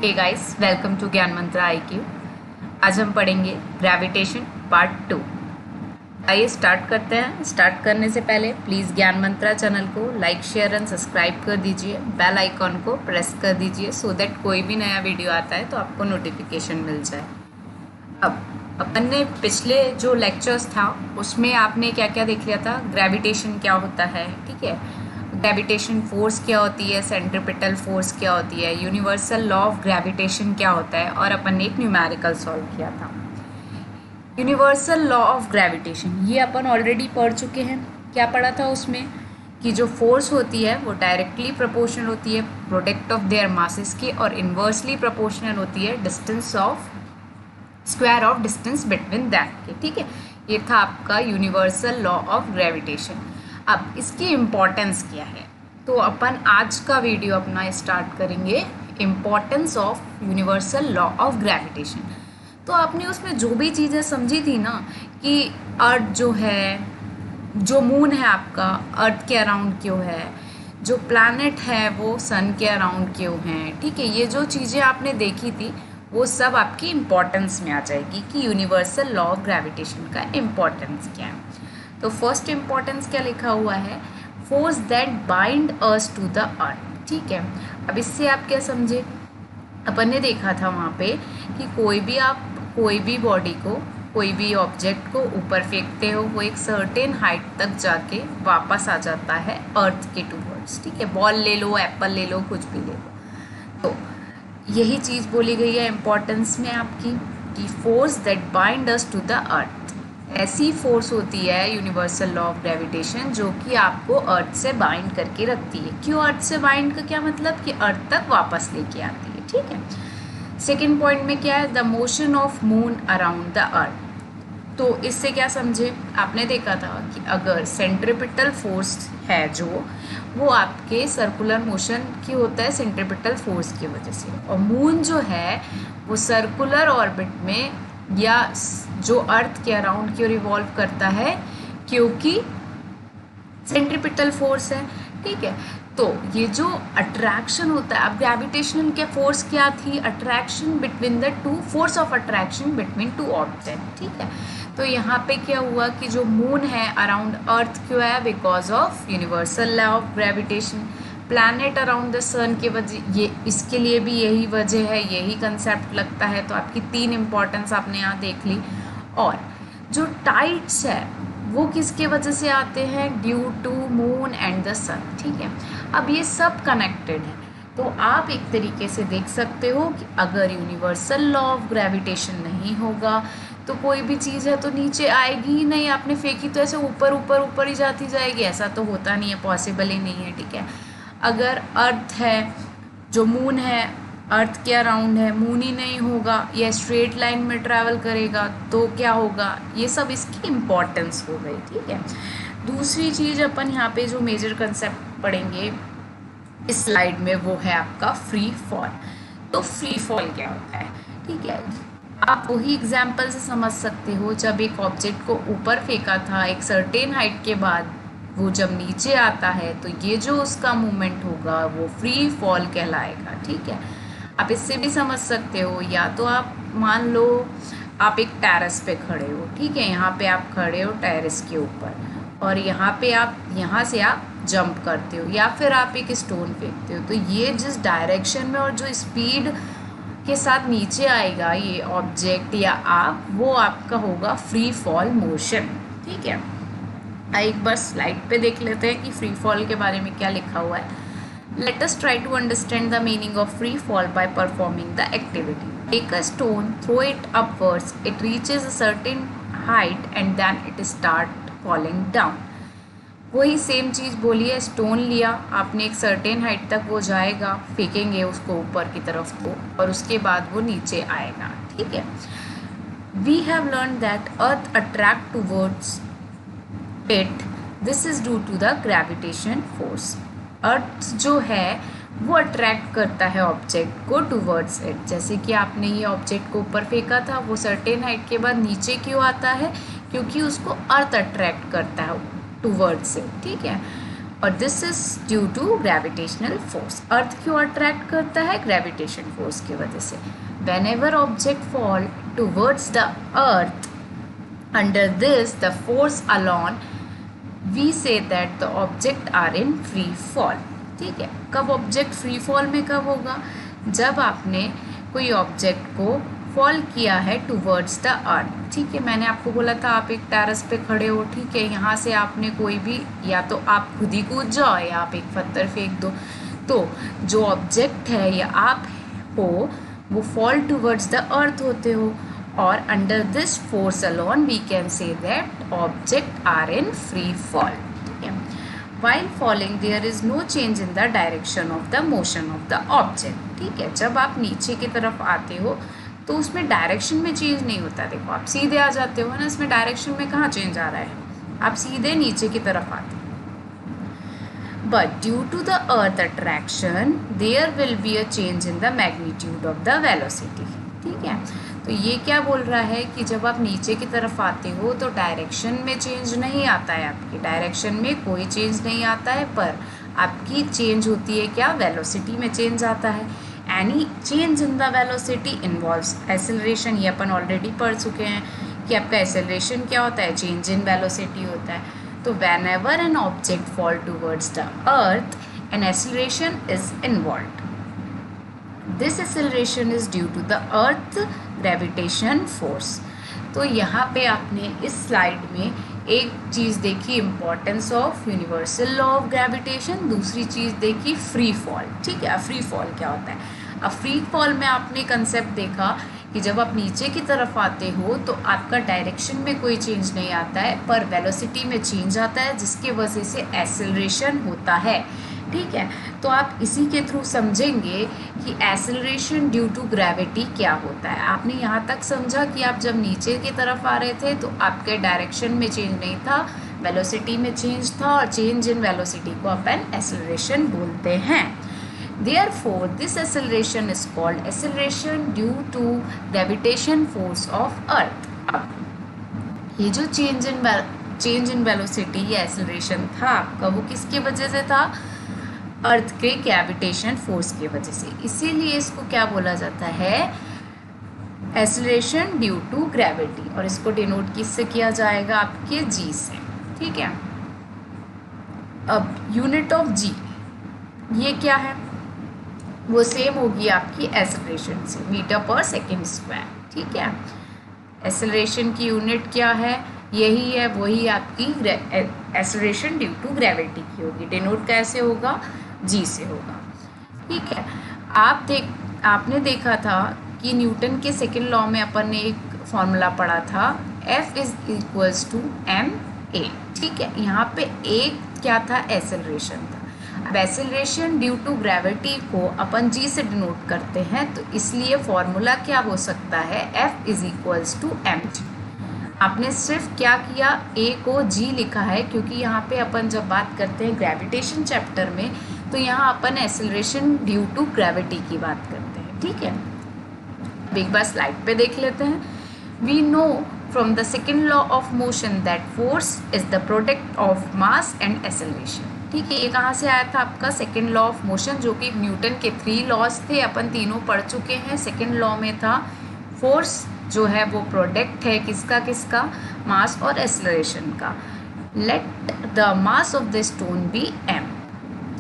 Hey guys, welcome to ज्ञान मंत्रा IQ। आज हम पढ़ेंगे ग्रेविटेशन पार्ट 2। आइए स्टार्ट करते हैं। स्टार्ट करने से पहले प्लीज़ ज्ञान मंत्रा चैनल को लाइक शेयर एंड सब्सक्राइब कर दीजिए। बेल आइकॉन को प्रेस कर दीजिए सो दैट कोई भी नया वीडियो आता है तो आपको नोटिफिकेशन मिल जाए। अब अपन ने पिछले जो लेक्चर्स था उसमें आपने क्या क्या देख लिया था। ग्रेविटेशन क्या होता है, ठीक है, ग्रेविटेशन फोर्स क्या होती है, सेंट्रिपिटल फोर्स क्या होती है, यूनिवर्सल लॉ ऑफ ग्रेविटेशन क्या होता है, और अपन ने एक न्यूमेरिकल सॉल्व किया था। यूनिवर्सल लॉ ऑफ ग्रेविटेशन ये अपन ऑलरेडी पढ़ चुके हैं। क्या पढ़ा था उसमें कि जो फोर्स होती है वो डायरेक्टली प्रोपोर्शनल होती है प्रोडक्ट ऑफ देयर मासेस के, और इन्वर्सली प्रोपोर्शनल होती है distance of square of distance between that के। ठीक है, ये था आपका यूनिवर्सल लॉ ऑफ ग्रेविटेशन। अब इसकी इम्पोर्टेंस क्या है, तो अपन आज का वीडियो अपना स्टार्ट करेंगे importance of universal law of gravitation. तो आपने उसमें जो भी चीज़ें समझी थी ना कि अर्थ जो है, जो मून है आपका अर्थ के अराउंड क्यों है, जो प्लैनेट है वो सन के अराउंड क्यों हैं, ठीक है, ये जो चीज़ें आपने देखी थी वो सब आपकी इम्पोर्टेंस में आ जाएगी कि यूनिवर्सल लॉ ऑफ ग्रेविटेशन का इम्पोर्टेंस क्या है। तो फर्स्ट इम्पोर्टेंस क्या लिखा हुआ है, force that bind us to the earth. ठीक है, अब इससे आप क्या समझे, अपन ने देखा था वहाँ पे कि कोई भी बॉडी को, कोई भी ऑब्जेक्ट को ऊपर फेंकते हो वो एक सर्टेन हाइट तक जाके वापस आ जाता है अर्थ के टूवर्ड्स। ठीक है, बॉल ले लो, एप्पल ले लो, कुछ भी ले लो। तो यही चीज़ बोली गई है इम्पोर्टेंस में आपकी कि force that bind us to the earth. ऐसी फोर्स होती है यूनिवर्सल लॉ ऑफ ग्रेविटेशन जो कि आपको अर्थ से बाइंड करके रखती है। क्यों अर्थ से बाइंड का क्या मतलब, कि अर्थ तक वापस लेके आती है। ठीक है, सेकेंड पॉइंट में क्या है, the motion of moon around the earth. तो इससे क्या समझे, आपने देखा था कि अगर सेंट्रिपिटल फोर्स है जो वो आपके सर्कुलर मोशन की होता है सेंट्रिपिटल फोर्स की वजह से, और मून जो है वो सर्कुलर ऑर्बिट में या जो अर्थ के अराउंड क्यों रिवॉल्व करता है, क्योंकि सेंट्रिपिटल फोर्स है। ठीक है, तो ये जो अट्रैक्शन होता है, अब ग्रेविटेशनल क्या फोर्स क्या थी, attraction between the two, force of attraction between two object. ठीक है, तो यहाँ पे क्या हुआ कि जो मून है अराउंड अर्थ क्यों है, because of universal law of gravitation. Planet around the sun के वजह, ये इसके लिए भी यही वजह है, यही कंसेप्ट लगता है। तो आपकी तीन इंपॉर्टेंस आपने यहाँ देख ली। और जो टाइड्स है वो किसके वजह से आते हैं, due to moon and the sun. ठीक है, अब ये सब कनेक्टेड है। तो आप एक तरीके से देख सकते हो कि अगर यूनिवर्सल लॉ ऑफ ग्रेविटेशन नहीं होगा तो कोई भी चीज़ है तो नीचे आएगी ही नहीं। आपने फेंकी तो ऐसे ऊपर ऊपर ऊपर ही जाती जाएगी, ऐसा तो होता नहीं है, पॉसिबल ही नहीं है। ठीक है, अगर अर्थ है, जो मून है अर्थ के अराउंड है, मून ही नहीं होगा या स्ट्रेट लाइन में ट्रैवल करेगा तो क्या होगा, ये सब इसकी इम्पोर्टेंस हो गई। ठीक है, दूसरी चीज़ अपन यहाँ पे जो मेजर कंसेप्ट पढ़ेंगे इस स्लाइड में वो है आपका फ्री फॉल। तो फ्री फॉल क्या होता है, ठीक है, आप वही एग्जाम्पल से समझ सकते हो। जब एक ऑब्जेक्ट को ऊपर फेंका था एक सर्टेन हाइट के बाद वो जब नीचे आता है तो ये जो उसका मूवमेंट होगा वो फ्री फॉल कहलाएगा। ठीक है, आप इससे भी समझ सकते हो, या तो आप मान लो आप एक टेरेस पे खड़े हो, ठीक है, यहाँ पे आप खड़े हो टेरेस के ऊपर, और यहाँ पे आप यहाँ से आप जंप करते हो, या फिर आप एक स्टोन फेंकते हो। तो ये जिस डायरेक्शन में और जो स्पीड के साथ नीचे आएगा ये ऑब्जेक्ट या आप, वो आपका होगा फ्री फॉल मोशन। ठीक है, एक बार स्लाइड पे देख लेते हैं कि फ्री फॉल के बारे में क्या लिखा हुआ है। Let us try to understand the meaning of free fall by performing the activity. Take a stone, throw it upwards, it reaches a certain height and then it start falling down. वही same चीज़ बोली है, stone लिया आपने, एक certain height तक वो जाएगा, फेंकेंगे उसको ऊपर की तरफ को, और उसके बाद वो नीचे आएगा। ठीक है, we have learn that earth attract towards it, this is due to the gravitation force. Earth जो है वो अट्रैक्ट करता है ऑब्जेक्ट को टूवर्ड्स इट। जैसे कि आपने ये ऑब्जेक्ट को ऊपर फेंका था, वो सर्टेन हाइट के बाद नीचे क्यों आता है, क्योंकि उसको अर्थ अट्रैक्ट करता है टूवर्ड्स इट। ठीक है, और this is due to gravitational force. Earth क्यों अट्रैक्ट करता है? ग्रेविटेशन फोर्स की वजह से। Whenever object fall towards the earth under this the force alone we say that the object are in free fall. ठीक है, कब object free fall में कब होगा? जब आपने कोई ऑब्जेक्ट को फॉल किया है टूवर्ड्स द अर्थ। ठीक है, मैंने आपको बोला था आप एक टेरेस पे खड़े हो, ठीक है, यहाँ से आपने कोई भी, या तो आप खुद ही कूद जाओ या आप एक पत्थर फेंक दो, तो जो ऑब्जेक्ट है या आप हो वो फॉल टूवर्ड्स द अर्थ होते हो, और under this force alone we can say that object are in free fall. ठीक है, while falling there is no change in the direction of the motion of the object। ठीक है, जब आप नीचे की तरफ आते हो तो उसमें डायरेक्शन में चेंज नहीं होता। देखो आप सीधे आ जाते हो ना, इसमें डायरेक्शन में कहाँ चेंज आ रहा है, आप सीधे नीचे की तरफ आते हो। But due to the earth attraction there will be a change in the magnitude of the velocity. ठीक है, तो ये क्या बोल रहा है कि जब आप नीचे की तरफ आते हो तो डायरेक्शन में चेंज नहीं आता है, आपकी डायरेक्शन में कोई चेंज नहीं आता है, पर आपकी चेंज होती है क्या? वेलोसिटी में चेंज आता है। Any change in the velocity involves acceleration. ये अपन ऑलरेडी पढ़ चुके हैं कि आपका एक्सेलरेशन क्या होता है? चेंज इन वेलोसिटी होता है। तो whenever an object fall towards the earth an acceleration is involved. This acceleration is due to the earth gravitation force. तो यहाँ पे आपने इस स्लाइड में एक चीज़ देखी importance of universal law of gravitation, दूसरी चीज़ देखी फ्री फॉल। ठीक है, फ्री फॉल क्या होता है? अब फ्री फॉल में आपने कंसेप्ट देखा कि जब आप नीचे की तरफ आते हो तो आपका डायरेक्शन में कोई चेंज नहीं आता है, पर वेलोसिटी में चेंज आता है, जिसके वजह से एक्सेलरेशन होता है। ठीक है, तो आप इसी के थ्रू समझेंगे कि एक्सेलरेशन ड्यू टू ग्रेविटी क्या होता है। आपने यहाँ तक समझा कि आप जब नीचे की तरफ आ रहे थे तो आपके डायरेक्शन में चेंज नहीं था, वेलोसिटी में चेंज था, और चेंज इन वेलोसिटी को अपन एक्सेलरेशन बोलते हैं। Therefore, this acceleration is called acceleration due to gravitation force of Earth। अब ये जो चेंज इन वेलोसिटी या एक्सेलरेशन था आपका, वो किसकी वजह से था? अर्थ के ग्रेविटेशन फोर्स की वजह से। इसीलिए इसको क्या बोला जाता है? एक्सेलरेशन ड्यू टू ग्रेविटी, और इसको डिनोट किससे किया जाएगा? आपके जी से। ठीक है, अब यूनिट ऑफ जी ये क्या है? वो सेम होगी आपकी एक्सेलरेशन से, मीटर पर सेकेंड स्क्वायर। ठीक है, एक्सेलरेशन की यूनिट क्या है? यही है, वही आपकी एक्सेलरेशन ड्यू टू ग्रेविटी की होगी। डिनोट कैसे होगा? जी से होगा। ठीक है, आपने देखा था कि न्यूटन के सेकेंड लॉ में अपन ने एक फॉर्मूला पढ़ा था, F is equals to ma। ठीक है, यहाँ पे एक क्या था? एक्सेलरेशन था। अब एक्सेलरेशन ड्यू टू ग्रेविटी को अपन जी से डिनोट करते हैं, तो इसलिए फॉर्मूला क्या हो सकता है? F is equals to mg। आपने सिर्फ क्या किया? a को g लिखा है, क्योंकि यहाँ पे अपन जब बात करते हैं ग्रेविटेशन चैप्टर में तो यहाँ अपन एक्सेलरेशन ड्यू टू ग्रेविटी की बात करते हैं। ठीक है, अब एक बार स्लाइड पे देख लेते हैं। We know from the second law of motion that force is the product of mass and acceleration. ठीक है, ये कहाँ से आया था? आपका सेकेंड लॉ ऑफ मोशन, जो कि न्यूटन के 3 लॉज थे, अपन तीनों पढ़ चुके हैं। सेकेंड लॉ में था फोर्स जो है वो प्रोडक्ट है किसका? मास और एक्सेलरेशन का। Let the mass of the stone be m।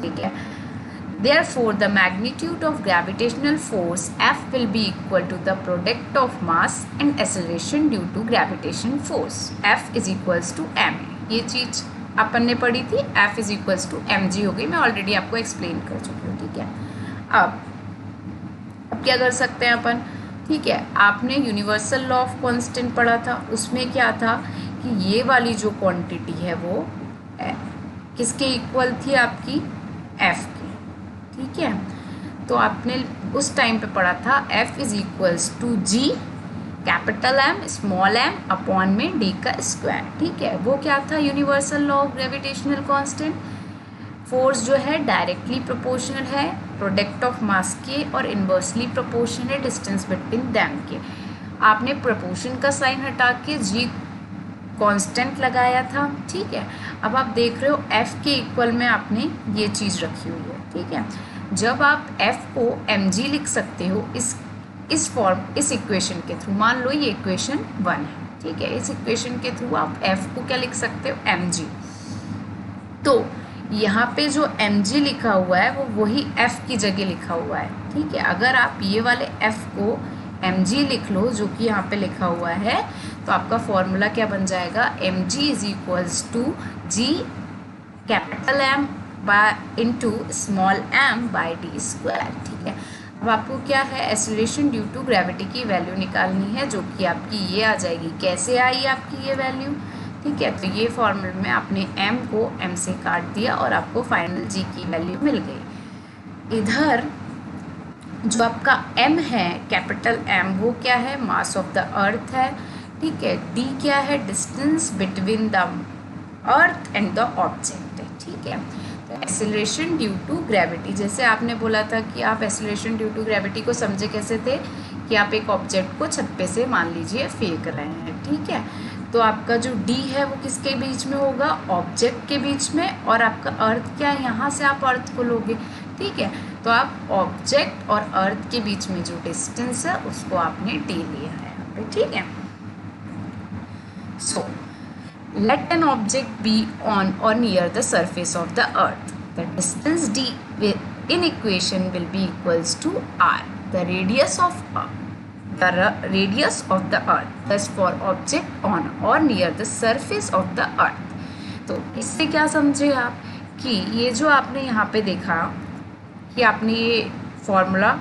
ठीक है, therefore the magnitude of gravitational force F will be equal to the product of mass and acceleration due to gravitation force। F is equals to m। ये चीज़ अपन ने पढ़ी थी, F is equals to mg हो गई, मैं already आपको explain कर चुकी हूँ। ठीक है, अब क्या कर सकते हैं अपन? ठीक है, आपने यूनिवर्सल लॉ ऑफ कांस्टेंट पढ़ा था, उसमें क्या था कि ये वाली जो क्वांटिटी है वो किसके इक्वल थी? आपकी F की। ठीक है, तो आपने उस टाइम पे पढ़ा था F is equals to G capital M small m upon में d का स्क्वायर। ठीक है, वो क्या था? Universal law of gravitational constant. Force जो है डायरेक्टली प्रोपोर्शनल है प्रोडक्ट ऑफ मास के, और इन्वर्सली प्रोपोर्शनल है डिस्टेंस बिटवीन दैम के। आपने प्रोपोर्शन का साइन हटा के G कांस्टेंट लगाया था, ठीक है। अब आप देख रहे हो f के इक्वल में आपने ये चीज़ रखी हुई है, ठीक है। जब आप f को mg लिख सकते हो इस इक्वेशन के थ्रू, मान लो ये इक्वेशन 1 है, ठीक है। इस इक्वेशन के थ्रू आप f को क्या लिख सकते हो, mg। तो यहाँ पे जो mg लिखा हुआ है वो वही f की जगह लिखा हुआ है, ठीक है। अगर आप ये वाले f को mg लिख लो जो कि यहाँ पे लिखा हुआ है, तो आपका फॉर्मूला क्या बन जाएगा, mg is equals to g capital M into small m by d square, ठीक है। अब आपको क्या है, एक्सेलरेशन ड्यू टू ग्रेविटी की वैल्यू निकालनी है, जो कि आपकी ये आ जाएगी। कैसे आई आपकी ये वैल्यू, ठीक है। तो ये फॉर्मूले में आपने m को m से काट दिया और आपको फाइनल g की वैल्यू मिल गई। इधर जो आपका m है, कैपिटल M, वो क्या है, मास ऑफ द अर्थ है, ठीक है। d क्या है, distance between the earth and the object है, ठीक है। तो एक्सेलरेशन ड्यू टू ग्रेविटी, जैसे आपने बोला था कि आप एक्सेलरेशन ड्यू टू ग्रेविटी को समझे कैसे थे कि आप एक ऑब्जेक्ट को छत पे से मान लीजिए फेंक रहे हैं, ठीक है। तो आपका जो d है वो किसके बीच में होगा, ऑब्जेक्ट के बीच में, और आपका अर्थ क्या है, यहाँ से आप अर्थ को लोगे, ठीक है। तो आप ऑब्जेक्ट और अर्थ के बीच में जो डिस्टेंस है उसको आपने d लिया है यहाँ पे, ठीक है। सो let an object be on or near the surface of the earth. The distance d in equation will be equals to r, the radius of the earth. Thus for object on or near the surface of the earth. तो इससे क्या समझे आप कि ये जो आपने यहाँ पे देखा कि आपने ये फॉर्मूला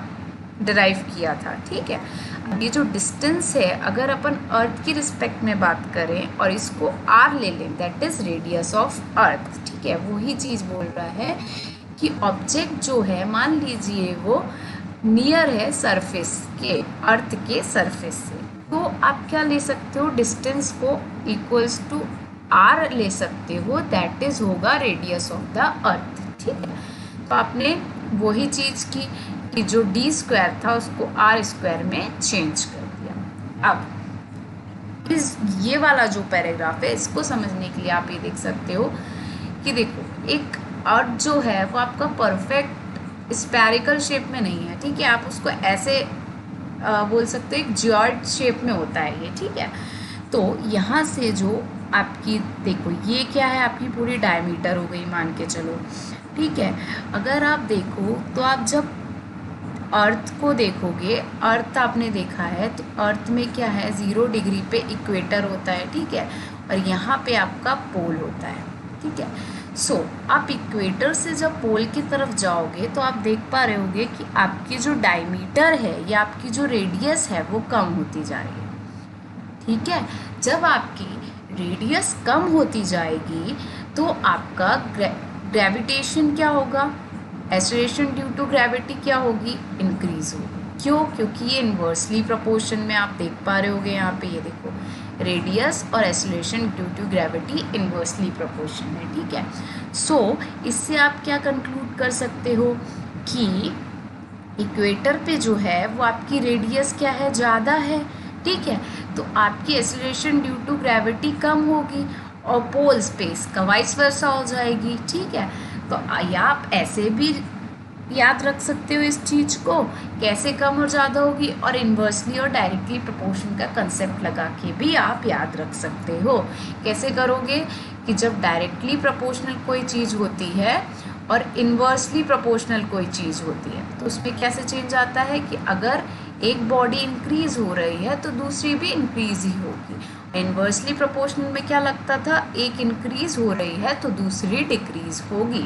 डिराइव किया था, ठीक है। अब ये जो डिस्टेंस है, अगर अपन अर्थ की रिस्पेक्ट में बात करें और इसको r ले लें, that is radius of earth, ठीक है। वही चीज़ बोल रहा है कि ऑब्जेक्ट जो है, मान लीजिए वो नियर है सरफेस के, अर्थ के सरफेस से, तो आप क्या ले सकते हो, डिस्टेंस को इक्वल्स टू r ले सकते हो, दैट इज होगा रेडियस ऑफ द अर्थ, ठीक है। तो आपने वही चीज़ की कि जो d स्क्वायर था उसको r स्क्वायर में चेंज कर दिया। अब ये वाला जो पैराग्राफ है इसको समझने के लिए आप ये देख सकते हो कि देखो, एक अर्थ जो है वो आपका परफेक्ट स्फेरिकल शेप में नहीं है, ठीक है। आप उसको ऐसे बोल सकते हो, एक जियोइड शेप में होता है ये, ठीक है। तो यहाँ से जो आपकी देखो, ये क्या है, आपकी पूरी डायमीटर हो गई मान के चलो, ठीक है। अगर आप देखो तो आप जब अर्थ को देखोगे, अर्थ आपने देखा है तो अर्थ में क्या है, 0 डिग्री पे इक्वेटर होता है, ठीक है। और यहाँ पे आपका पोल होता है, ठीक है। सो आप इक्वेटर से जब पोल की तरफ जाओगे तो आप देख पा रहे होगे कि आपकी जो डायमीटर है या आपकी जो रेडियस है वो कम होती जा रही है, ठीक है। जब आपकी रेडियस कम होती जाएगी तो आपका ग्रेविटेशन क्या होगा, एक्सेलरेशन ड्यू टू ग्रेविटी क्या होगी, इंक्रीज होगी। क्यों, क्योंकि ये इन्वर्सली प्रोपोर्शन में आप देख पा रहे होगे, यहाँ पे ये देखो, रेडियस और acceleration due to gravity inversely proportion है, ठीक है। सो इससे आप क्या कंक्लूड कर सकते हो कि इक्वेटर पे जो है वो आपकी रेडियस क्या है, ज़्यादा है, ठीक है। तो आपकी एक्सेलरेशन ड्यू टू ग्रेविटी कम होगी और पोल स्पेस का वाइस वर्सा हो जाएगी, ठीक है। तो या आप ऐसे भी याद रख सकते हो इस चीज़ को, कैसे कम और ज़्यादा होगी, और इन्वर्सली और डायरेक्टली प्रोपोर्शन का कंसेप्ट लगा के भी आप याद रख सकते हो। कैसे करोगे कि जब डायरेक्टली प्रोपोर्शनल कोई चीज़ होती है और इन्वर्सली प्रोपोर्शनल कोई चीज़ होती है तो उसमें कैसे चेंज आता है कि अगर एक बॉडी इंक्रीज हो रही है तो दूसरी भी इंक्रीज ही होगी। इन्वर्सली प्रोपोर्शनल में क्या लगता था, एक इंक्रीज हो रही है तो दूसरी डिक्रीज होगी,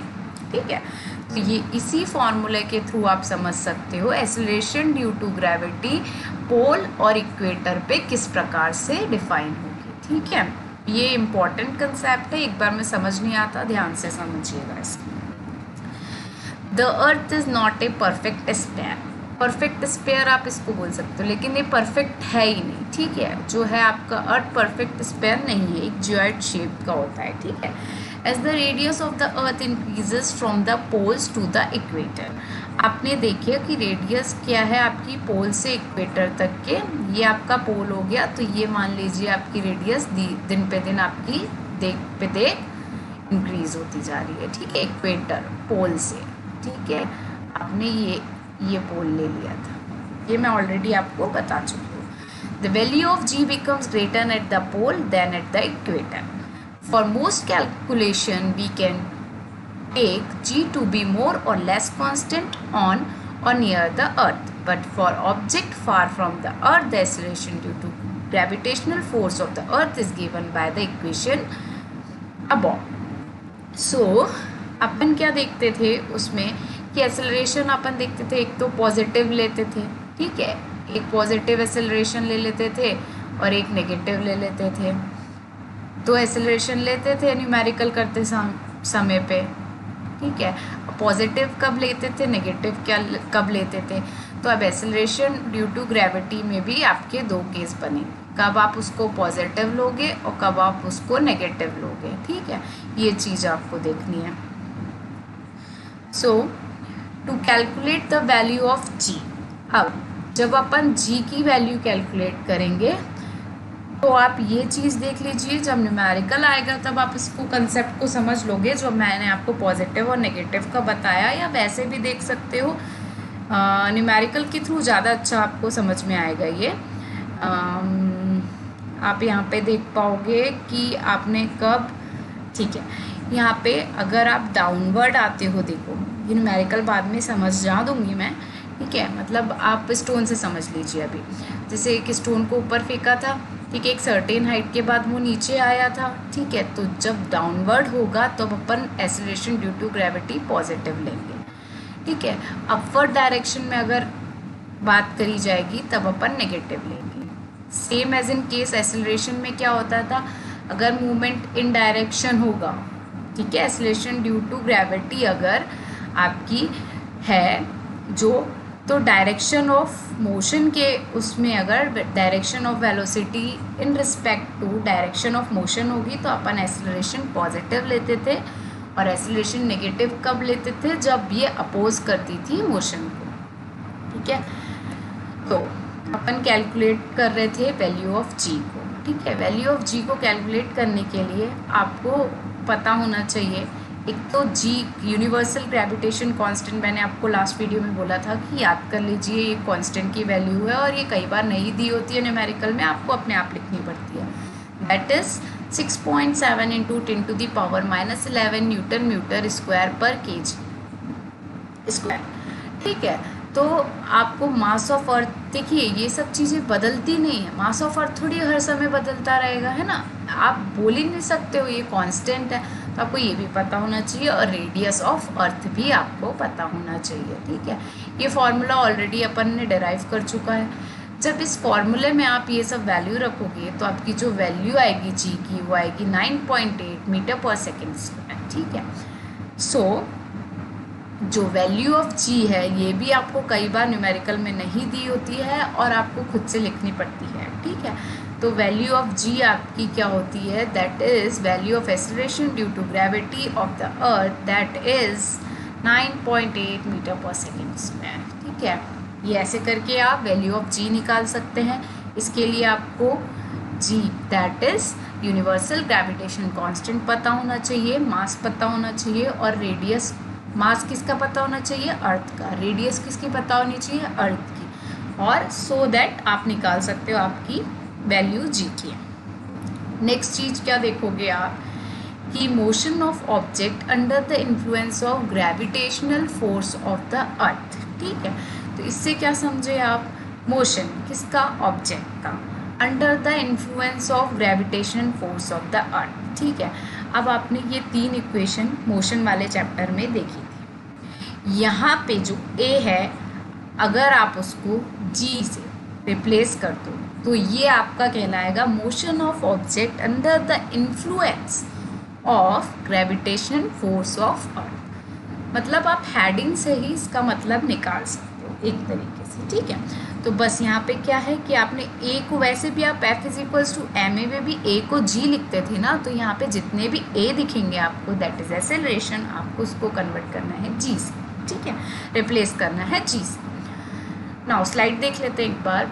ठीक है। तो ये इसी फॉर्मूले के थ्रू आप समझ सकते हो एक्सेलरेशन ड्यू टू ग्रेविटी पोल और इक्वेटर पे किस प्रकार से डिफाइन होगी, ठीक है। ये इम्पॉर्टेंट कंसेप्ट है, एक बार में समझ नहीं आता, ध्यान से समझिएगा इसको। The earth is not a perfect sphere, perfect sphere आप इसको बोल सकते हो, लेकिन ये परफेक्ट है ही नहीं, ठीक है। जो है आपका अर्थ परफेक्ट स्फीयर नहीं है, एक जियोइड शेप का होता है, ठीक है। As the radius of the earth increases from the poles to the equator. आपने देखिए कि रेडियस क्या है आपकी पोल से इक्वेटर तक के, ये आपका पोल हो गया, तो ये मान लीजिए आपकी रेडियस दिन पे दिन आपकी देख पे देख इंक्रीज होती जा रही है, ठीक है, इक्वेटर पोल से, ठीक है। आपने ये पोल ले लिया था, ये मैं ऑलरेडी आपको बता चुकी हूँ। The value of g becomes greater at the pole than at the equator. For most calculation we can take g to be more or less constant on or near the earth, but for object far from the earth the acceleration due to gravitational force of the earth is given by the equation above. So अपन क्या देखते थे उसमें कि acceleration अपन देखते थे, एक तो positive लेते थे, ठीक है, एक पॉजिटिव एक्सेलरेशन ले लेते थे और एक नेगेटिव ले लेते थे। तो एक्सेलरेशन लेते थे न्यूमेरिकल करते समय पे, ठीक है, पॉजिटिव कब लेते थे, नेगेटिव क्या कब लेते थे। तो अब एक्सेलरेशन ड्यू टू ग्रेविटी में भी आपके दो केस बने, कब आप उसको पॉजिटिव लोगे और कब आप उसको नेगेटिव लोगे, ठीक है, ये चीज़ आपको देखनी है। So to calculate the value of G, अब जब अपन जी की वैल्यू कैलकुलेट करेंगे तो आप ये चीज़ देख लीजिए, जब न्यूमेरिकल आएगा तब आप इसको कंसेप्ट को समझ लोगे, जो मैंने आपको पॉजिटिव और नेगेटिव का बताया, या वैसे भी देख सकते हो न्यूमेरिकल के थ्रू ज़्यादा अच्छा आपको समझ में आएगा ये। आप यहाँ पे देख पाओगे कि आपने कब, ठीक है, यहाँ पे अगर आप डाउनवर्ड आते हो, देखो ये न्यूमेरिकल बाद में समझ जा दूँगी मैं, ठीक है, मतलब आप स्टोन से समझ लीजिए। अभी जैसे एक स्टोन को ऊपर फेंका था, ठीक है, एक सर्टेन हाइट के बाद वो नीचे आया था, ठीक है, तो जब डाउनवर्ड होगा तो अपन acceleration due to gravity positive लेंगे, ठीक है। अपवर्ड डायरेक्शन में अगर बात करी जाएगी तब अपन नेगेटिव लेंगे। Same as in case acceleration में क्या होता था, अगर मूवमेंट इन डायरेक्शन होगा, ठीक है, एक्सेलरेशन ड्यू टू ग्रेविटी अगर आपकी है जो, तो डायरेक्शन ऑफ मोशन के उसमें अगर direction of velocity in respect to direction of motion होगी तो अपन एक्सेलरेशन पॉजिटिव लेते थे, और एक्सेलरेशन नेगेटिव कब लेते थे, जब ये अपोज करती थी मोशन को, ठीक है। तो अपन कैलकुलेट कर रहे थे वैल्यू ऑफ जी को, ठीक है। वैल्यू ऑफ जी को कैलकुलेट करने के लिए आपको पता होना चाहिए, एक तो जी यूनिवर्सल ग्रेविटेशन कांस्टेंट, मैंने आपको लास्ट वीडियो में बोला था कि याद कर लीजिए ये कांस्टेंट की वैल्यू है, और ये कई बार नहीं दी होती है न्यूमेरिकल में, आपको अपने आप लिखनी पड़ती है। That is 6.7 into 10 to the power -11 newton metre square per kg square, ठीक है। तो आपको मास ऑफ अर्थ, देखिए ये सब चीज़ें बदलती नहीं है, मास ऑफ अर्थ थोड़ी हर समय बदलता रहेगा, है ना, आप बोल ही नहीं सकते हो ये कांस्टेंट है, तो आपको ये भी पता होना चाहिए, और रेडियस ऑफ अर्थ भी आपको पता होना चाहिए, ठीक है। ये फॉर्मूला ऑलरेडी अपन ने डिराइव कर चुका है। जब इस फॉर्मूले में आप ये सब वैल्यू रखोगे तो आपकी जो वैल्यू आएगी जी की वो आएगी 9.8 मीटर पर सेकेंड स्क्वायर, ठीक है। सो जो वैल्यू ऑफ जी है ये भी आपको कई बार न्यूमेरिकल में नहीं दी होती है और आपको खुद से लिखनी पड़ती है, ठीक है। तो वैल्यू ऑफ जी आपकी क्या होती है, that is value of acceleration due to gravity of the earth, that is 9.8 metre per second square, ठीक है। ये ऐसे करके आप वैल्यू ऑफ जी निकाल सकते हैं। इसके लिए आपको G that is universal gravitation constant पता होना चाहिए, मास पता होना चाहिए, और रेडियस, मास किसका पता होना चाहिए, अर्थ का, रेडियस किसकी पता होनी चाहिए, अर्थ की, और सो दैट आप निकाल सकते हो आपकी वैल्यू जी की। नेक्स्ट चीज़ क्या देखोगे आप कि motion of object under the influence of gravitational force of the earth, ठीक है। तो इससे क्या समझे आप, मोशन किसका, ऑब्जेक्ट का, under the influence of gravitation force of the earth, ठीक है। अब आपने ये 3 इक्वेशन मोशन वाले चैप्टर में देखी थी। यहाँ पे जो ए है अगर आप उसको जी से रिप्लेस कर दो तो ये आपका कहलाएगा motion of object under the influence of gravitation force of earth. मतलब आप हेडिंग से ही इसका मतलब निकाल सकते हो, एक तरीके से, ठीक है। तो बस यहाँ पे क्या है कि आपने ए को, वैसे भी आप F is equals to M A में भी ए को जी लिखते थे ना, तो यहाँ पे जितने भी ए दिखेंगे आपको दैट इज एक्सेलरेशन, आपको उसको कन्वर्ट करना है जी से, ठीक है, रिप्लेस करना है जी से। नाउ स्लाइड देख लेते हैं एक बार।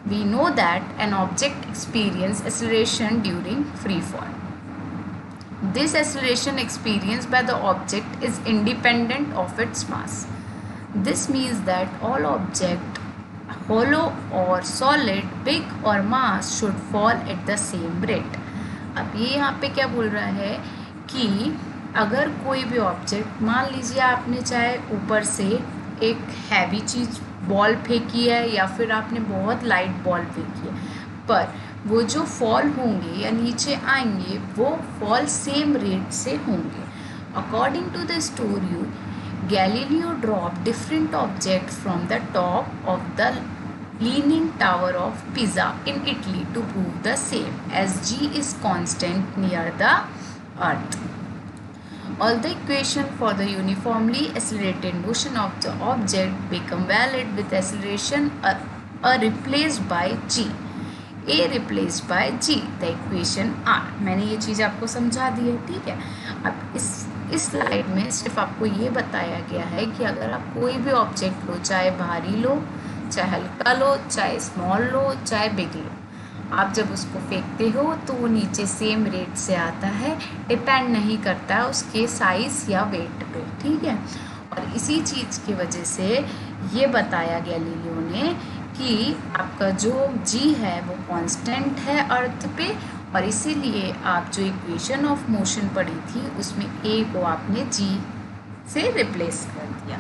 we know that an object experience acceleration during free fall. This acceleration experienced by the object is independent of its mass. This means that all object, hollow or solid, big or mass, should fall at the same rate. अब ये यहाँ पे क्या बोल रहा है कि अगर कोई भी ऑब्जेक्ट, मान लीजिए आपने चाहे ऊपर से एक हैवी चीज़ बॉल फेंकी है या फिर आपने बहुत लाइट बॉल फेंकी है, पर वो जो फॉल होंगे या नीचे आएंगे वो फॉल सेम रेट से होंगे। According to the story, Galileo drop different object from the top of the leaning tower of Pisa in Italy to prove the same as G is constant near the earth. All the equation for the uniformly accelerated motion of the object become valid with acceleration a replaced by g. A replaced by g, the equation r. मैंने ये चीज़ आपको समझा दी है, ठीक है। अब इस slide में सिर्फ आपको ये बताया गया है कि अगर आप कोई भी ऑब्जेक्ट लो, चाहे भारी लो, चाहे हल्का लो, चाहे स्मॉल लो, चाहे बिग लो, आप जब उसको फेंकते हो तो वो नीचे सेम रेट से आता है, डिपेंड नहीं करता है उसके साइज़ या वेट पे, ठीक है। और इसी चीज़ की वजह से ये बताया गैलीलियो ने कि आपका जो जी है वो कांस्टेंट है अर्थ पे, और इसीलिए आप जो इक्वेशन ऑफ मोशन पढ़ी थी उसमें ए को आपने जी से रिप्लेस कर दिया।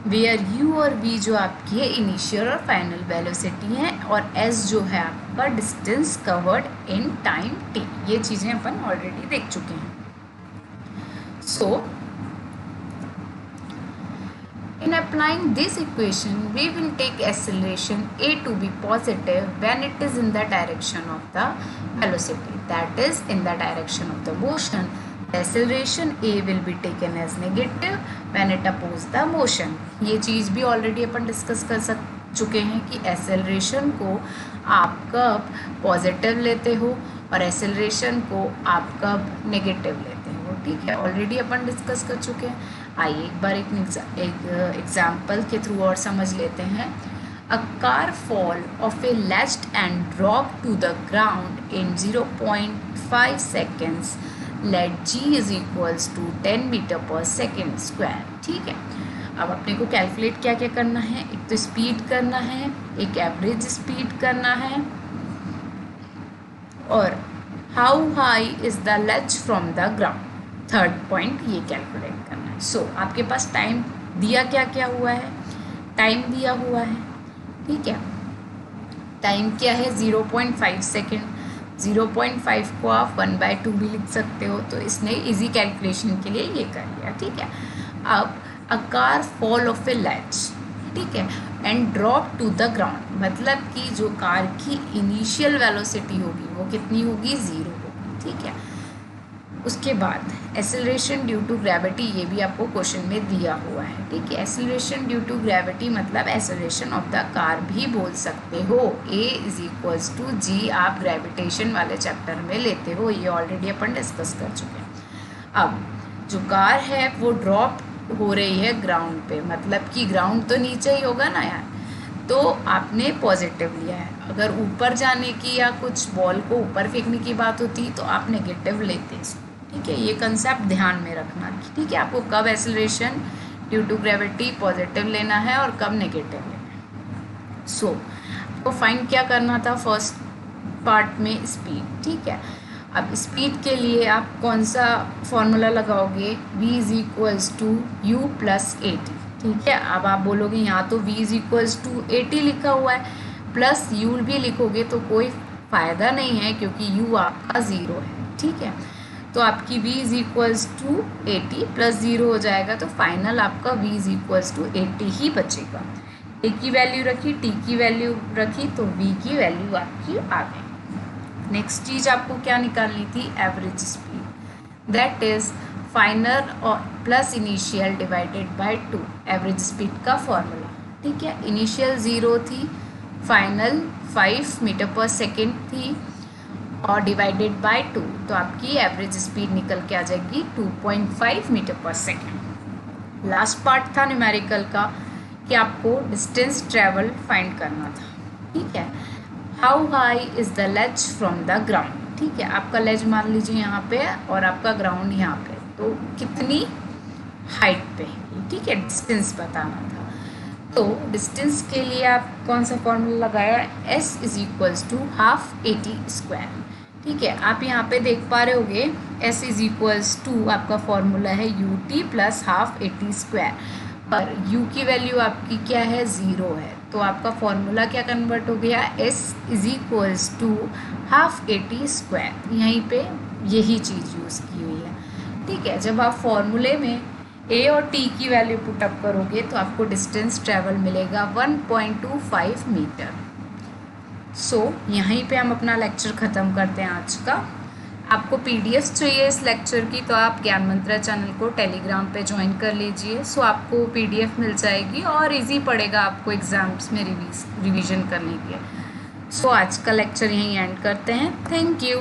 वेयर यू और वी जो आपकी है इनिशियल और फाइनल वेलोसिटी है, और एस जो है आपका distance covered in time T. ये चीज़ें अपन ऑलरेडी देख चुके हैं। सो in applying this equation we will take acceleration a to be positive when it is in the direction of the velocity, that is in the direction of the motion. The acceleration a will be taken as negative when it opposes the motion. ये चीज़ भी already अपन discuss कर चुके हैं कि acceleration को आप कब positive लेते हो और एक्सेलरेशन को आप कब नेगेटिव लेते हो, ठीक है, ऑलरेडी अपन डिस्कस कर चुके हैं। आइए एक बार एक एग्जाम्पल के थ्रू और समझ लेते हैं। A car fall off a लेस्ट and drop to the ground in 0.5 seconds, let G is equals to 10 meter per second square, ठीक है। अब अपने को कैलकुलेट क्या क्या करना है, एक तो स्पीड करना है, एक एवरेज स्पीड करना है, और how high is the ledge from the ground, third point ये कैलकुलेट करना है। सो आपके पास टाइम दिया क्या क्या हुआ है, टाइम दिया हुआ है, ठीक है। टाइम क्या है 0.5 सेकेंड, 0.5 को आप 1/2 भी लिख सकते हो, तो इसने इजी कैलकुलेशन के लिए ये कर लिया, ठीक है। अब a car fall off a ledge, ठीक है, and drop to the ground, मतलब कि जो कार की इनिशियल वेलोसिटी होगी वो कितनी होगी, 0 होगी, ठीक है। उसके बाद एक्सेलरेशन ड्यू टू ग्रेविटी, ये भी आपको क्वेश्चन में दिया हुआ है, ठीक है। एक्सेलरेशन ड्यू टू ग्रेविटी मतलब एक्सेलरेशन ऑफ द कार भी बोल सकते हो। ए इज इक्वल्स टू जी आप ग्रेविटेशन वाले चैप्टर में लेते हो, ये ऑलरेडी अपन डिस्कस कर चुके हैं। अब जो कार है वो ड्रॉप हो रही है ग्राउंड पे, मतलब कि ग्राउंड तो नीचे ही होगा ना यार, तो आपने पॉजिटिव लिया है। अगर ऊपर जाने की या कुछ बॉल को ऊपर फेंकने की बात होती तो आप नेगेटिव लेते, ठीक है। ये कंसेप्ट ध्यान में रखना, ठीक है, आपको कब acceleration due to gravity positive लेना है और कब नेगेटिव लेना है। सो आपको फाइंड क्या करना था फर्स्ट पार्ट में, स्पीड, ठीक है। अब स्पीड के लिए आप कौन सा फॉर्मूला लगाओगे, v is equals to U plus A T, ठीक है। अब आप बोलोगे यहाँ तो v is equals to A T लिखा हुआ है, प्लस u भी लिखोगे तो कोई फ़ायदा नहीं है क्योंकि u आपका 0 है, ठीक है। तो आपकी v is equals to 80 plus 0 हो जाएगा, तो फाइनल आपका v इज इक्वल्स टू 80 ही बचेगा। a की वैल्यू रखी, t की वैल्यू रखी, तो v की वैल्यू आपकी आ गई। नेक्स्ट चीज़ आपको क्या निकालनी थी, average speed, that is final और plus initial divided by 2 average speed का फॉर्मूला। ठीक है, इनिशियल 0 थी, फाइनल 5 मीटर पर सेकेंड थी और डिवाइडेड बाय 2, तो आपकी एवरेज स्पीड निकल के आ जाएगी 2.5 metre per second. Last part था न्यूमेरिकल का कि आपको डिस्टेंस ट्रेवल फाइंड करना था। ठीक है, how high is the ledge from the ground. ठीक है, आपका लेज मान लीजिए यहाँ पे और आपका ग्राउंड यहाँ पे, तो कितनी हाइट पे। ठीक है, डिस्टेंस बताना था। तो डिस्टेंस के लिए आप कौन सा फॉर्मूला लगाया, s is equals to half AT square. ठीक है, आप यहाँ पे देख पा रहे होगे s इज इक्वल्स टू आपका फॉर्मूला है UT plus half AT square, पर u की वैल्यू आपकी क्या है, 0 है, तो आपका फॉर्मूला क्या कन्वर्ट हो गया, s is equals to half AT square. यहीं पे यही चीज़ यूज़ की हुई है। ठीक है, जब आप फॉर्मूले में a और t की वैल्यू पुटअप करोगे तो आपको डिस्टेंस ट्रेवल मिलेगा 1.25 मीटर। सो यहीं पे हम अपना लेक्चर ख़त्म करते हैं आज का। आपको PDF चाहिए इस लेक्चर की तो आप ज्ञान मंत्रा चैनल को टेलीग्राम पे ज्वाइन कर लीजिए। सो आपको PDF मिल जाएगी और इजी पड़ेगा आपको एग्ज़ाम्स में रिवीजन करने के लिए। सो आज का लेक्चर यहीं एंड करते हैं। Thank you.